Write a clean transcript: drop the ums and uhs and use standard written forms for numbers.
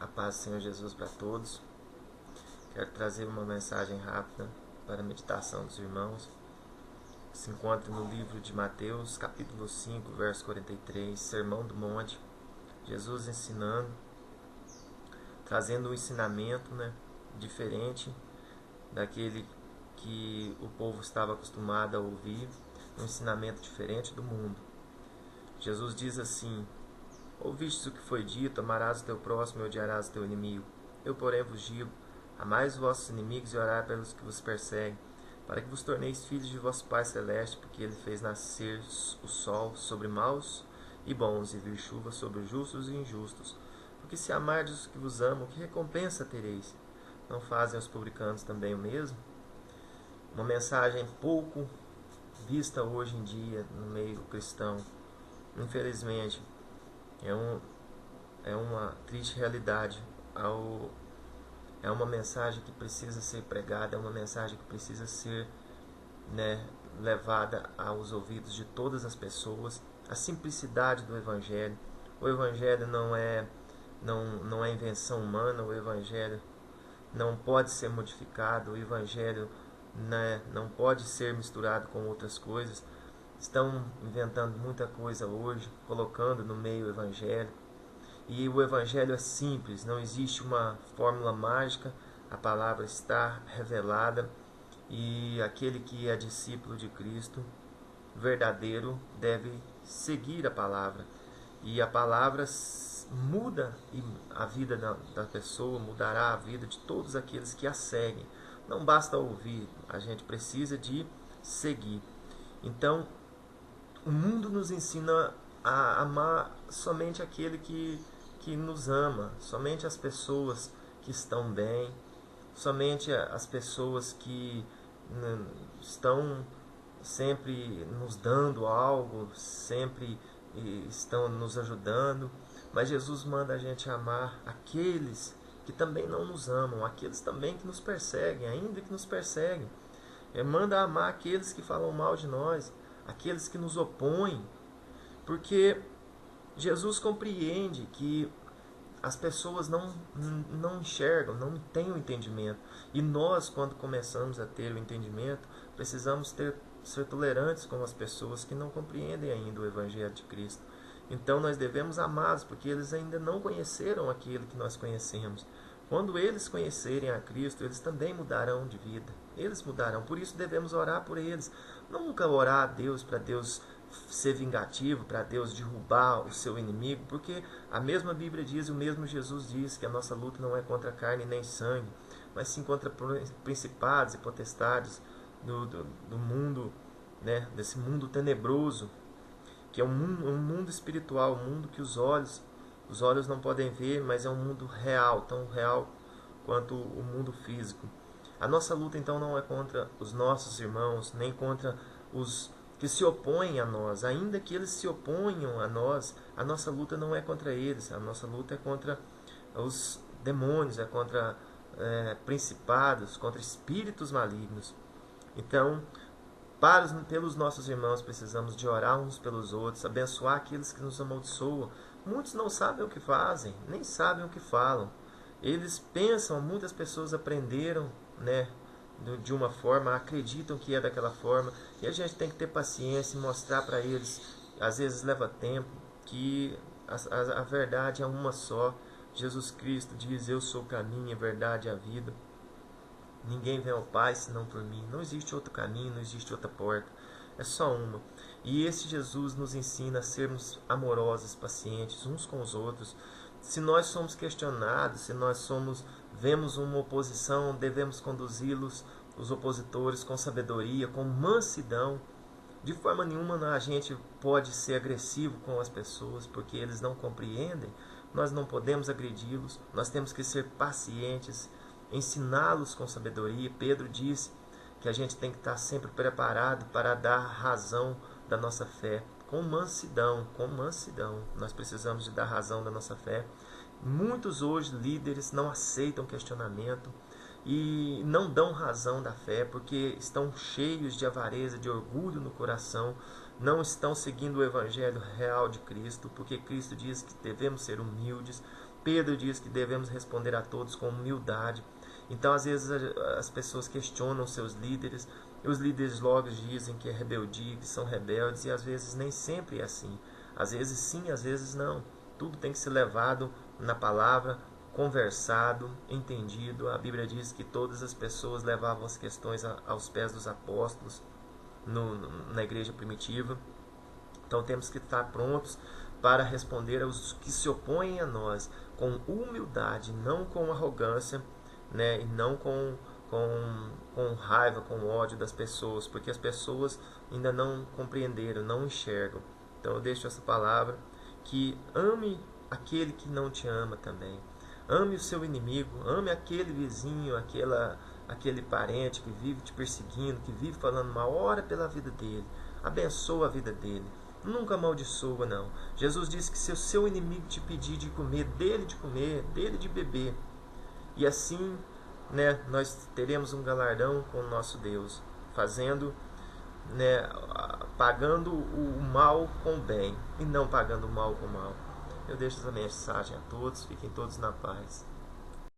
A paz do Senhor Jesus para todos. Quero trazer uma mensagem rápida para a meditação dos irmãos. Se encontra no livro de Mateus, capítulo 5, verso 43, Sermão do Monte. Jesus ensinando, trazendo um ensinamento, diferente daquele que o povo estava acostumado a ouvir, um ensinamento diferente do mundo. Jesus diz assim: ouvistes o que foi dito, amarás o teu próximo e odiarás o teu inimigo. Eu, porém, vos digo, amai os vossos inimigos e orai pelos que vos perseguem, para que vos torneis filhos de vosso Pai Celeste, porque Ele fez nascer o sol sobre maus e bons, e vir chuva sobre justos e injustos. Porque se amardes os que vos amam, que recompensa tereis? Não fazem os publicanos também o mesmo? Uma mensagem pouco vista hoje em dia no meio cristão. Infelizmente, é uma triste realidade. É uma mensagem que precisa ser pregada, é uma mensagem que precisa ser levada aos ouvidos de todas as pessoas. A simplicidade do Evangelho. O Evangelho não é invenção humana, o Evangelho não pode ser modificado, o Evangelho não pode ser misturado com outras coisas. Estão inventando muita coisa hoje, colocando no meio o Evangelho. E o Evangelho é simples, não existe uma fórmula mágica, a palavra está revelada. E aquele que é discípulo de Cristo, verdadeiro, deve seguir a palavra. E a palavra muda a vida da pessoa, mudará a vida de todos aqueles que a seguem. Não basta ouvir, a gente precisa de seguir. Então, o mundo nos ensina a amar somente aquele que nos ama, somente as pessoas que estão bem, somente as pessoas que estão sempre nos dando algo, sempre estão nos ajudando. Mas Jesus manda a gente amar aqueles que também não nos amam, aqueles também que nos perseguem, ainda que nos perseguem. Ele manda amar aqueles que falam mal de nós, aqueles que nos opõem, porque Jesus compreende que as pessoas não enxergam, não têm o entendimento. E nós, quando começamos a ter o entendimento, precisamos ser tolerantes com as pessoas que não compreendem ainda o Evangelho de Cristo. Então nós devemos amá-los, porque eles ainda não conheceram aquele que nós conhecemos. Quando eles conhecerem a Cristo, eles também mudarão de vida. Eles mudarão, por isso devemos orar por eles. Nunca orar a Deus para Deus ser vingativo, para Deus derrubar o seu inimigo, porque a mesma Bíblia diz, o mesmo Jesus diz, que a nossa luta não é contra carne nem sangue, mas sim contra principados e potestades do mundo, desse mundo tenebroso, que é um mundo espiritual, um mundo que os olhos não podem ver, mas é um mundo real, tão real quanto o mundo físico. A nossa luta então não é contra os nossos irmãos, nem contra os que se opõem a nós, ainda que eles se oponham a nós, a nossa luta não é contra eles, a nossa luta é contra os demônios, é contra principados, contra espíritos malignos. Então, pelos nossos irmãos, precisamos de orar uns pelos outros, abençoar aqueles que nos amaldiçoam. Muitos não sabem o que fazem, nem sabem o que falam. Eles pensam, muitas pessoas aprenderam, de uma forma, acreditam que é daquela forma, e a gente tem que ter paciência e mostrar para eles, às vezes leva tempo, que a verdade é uma só. Jesus Cristo diz: eu sou o caminho, a verdade e a vida. Ninguém vem ao Pai senão por mim. Não existe outro caminho, não existe outra porta. É só uma. E esse Jesus nos ensina a sermos amorosos, pacientes uns com os outros. Se nós somos questionados, se nós vemos uma oposição, devemos conduzi-los, os opositores, com sabedoria, com mansidão. De forma nenhuma a gente pode ser agressivo com as pessoas, porque eles não compreendem. Nós não podemos agredi-los. Nós temos que ser pacientes, ensiná-los com sabedoria. Pedro disse que a gente tem que estar sempre preparado para dar razão da nossa fé, com mansidão, com mansidão. Nós precisamos de dar razão da nossa fé. Muitos hoje líderes não aceitam questionamento e não dão razão da fé, porque estão cheios de avareza, de orgulho no coração, não estão seguindo o Evangelho real de Cristo, porque Cristo diz que devemos ser humildes, Pedro diz que devemos responder a todos com humildade. Então, às vezes, as pessoas questionam seus líderes, e os líderes logo dizem que é rebeldia, que são rebeldes, e às vezes nem sempre é assim. Às vezes sim, às vezes não. Tudo tem que ser levado na palavra, conversado, entendido. A Bíblia diz que todas as pessoas levavam as questões aos pés dos apóstolos na igreja primitiva. Então temos que estar prontos para responder aos que se opõem a nós com humildade, não com arrogância, né? E não com raiva, com ódio das pessoas, porque as pessoas ainda não compreenderam, não enxergam. Então eu deixo essa palavra, que ame aquele que não te ama também. Ame o seu inimigo, ame aquele vizinho, aquele parente que vive te perseguindo, que vive falando mal. Ora pela vida dele, abençoa a vida dele. Nunca amaldiçoa, não. Jesus disse que se o seu inimigo te pedir de comer, dele de beber. E assim, né, nós teremos um galardão com o nosso Deus, fazendo, né, pagando o mal com o bem e não pagando o mal com o mal. Eu deixo essa mensagem a todos, fiquem todos na paz.